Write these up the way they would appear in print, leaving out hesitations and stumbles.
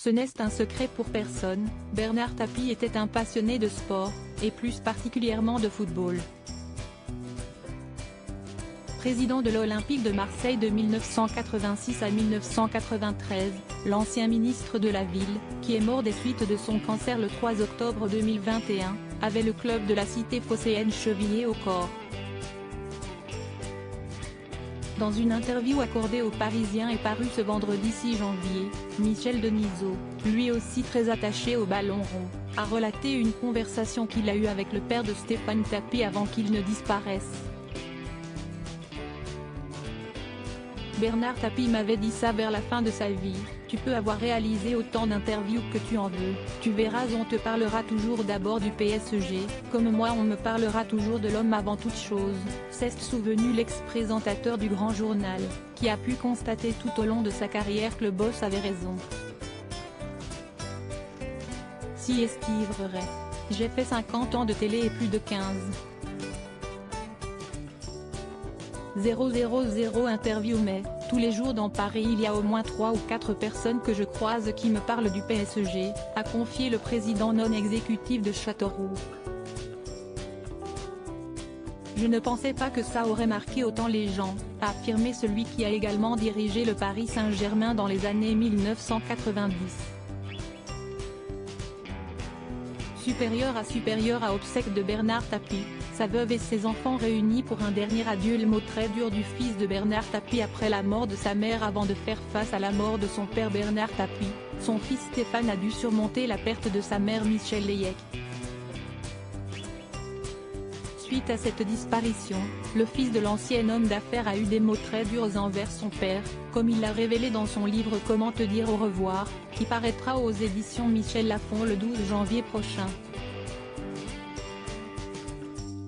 Ce n'est un secret pour personne, Bernard Tapie était un passionné de sport, et plus particulièrement de football. Président de l'Olympique de Marseille de 1986 à 1993, l'ancien ministre de la Ville, qui est mort des suites de son cancer le 3 octobre 2021, avait le club de la cité phocéenne chevillé au corps. Dans une interview accordée aux Parisiens et parue ce vendredi 6 janvier, Michel Denisot, lui aussi très attaché au ballon rond, a relaté une conversation qu'il a eue avec le père de Stéphane Tapie avant qu'il ne disparaisse. Bernard Tapie m'avait dit ça vers la fin de sa vie: tu peux avoir réalisé autant d'interviews que tu en veux, tu verras, on te parlera toujours d'abord du PSG, comme moi on me parlera toujours de l'homme avant toute chose, s'est souvenu l'ex-présentateur du Grand Journal, qui a pu constater tout au long de sa carrière que le boss avait raison. Si est-il vrai. J'ai fait 50 ans de télé et plus de 15. 000 interviews, mais, tous les jours dans Paris il y a au moins 3 ou 4 personnes que je croise qui me parlent du PSG, a confié le président non exécutif de Châteauroux. Je ne pensais pas que ça aurait marqué autant les gens, a affirmé celui qui a également dirigé le Paris Saint-Germain dans les années 1990. Supérieur à obsèques de Bernard Tapie, sa veuve et ses enfants réunis pour un dernier adieu. Le mot très dur du fils de Bernard Tapie après la mort de sa mère avant de faire face à la mort de son père Bernard Tapie, son fils Stéphane a dû surmonter la perte de sa mère Michel Leyec. Suite à cette disparition, le fils de l'ancien homme d'affaires a eu des mots très durs envers son père, comme il l'a révélé dans son livre Comment te dire au revoir, qui paraîtra aux éditions Michel Lafon le 12 janvier prochain.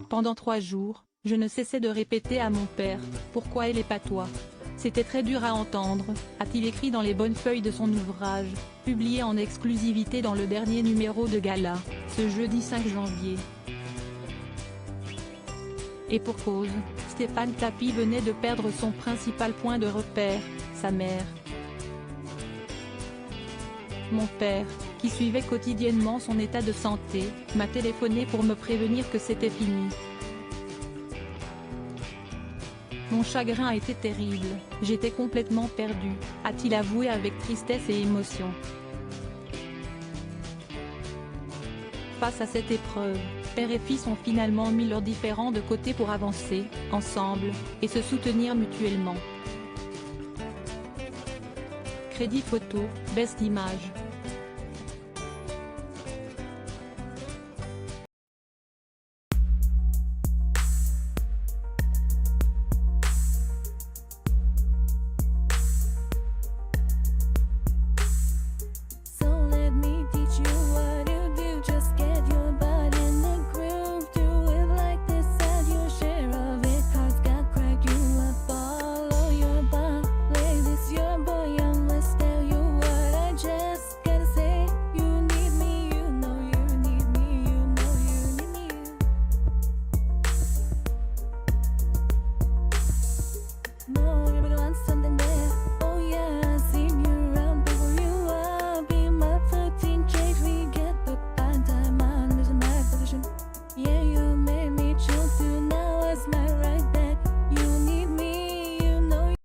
Pendant 3 jours, je ne cessais de répéter à mon père, pourquoi elle est pas toi? C'était très dur à entendre, a-t-il écrit dans les bonnes feuilles de son ouvrage, publié en exclusivité dans le dernier numéro de Gala, ce jeudi 5 janvier. Et pour cause, Stéphane Tapie venait de perdre son principal point de repère, sa mère. Mon père, qui suivait quotidiennement son état de santé, m'a téléphoné pour me prévenir que c'était fini. Mon chagrin a été terrible, j'étais complètement perdu, a-t-il avoué avec tristesse et émotion. Face à cette épreuve, père et fils ont finalement mis leurs différends de côté pour avancer, ensemble, et se soutenir mutuellement. Crédit photo, Best Image.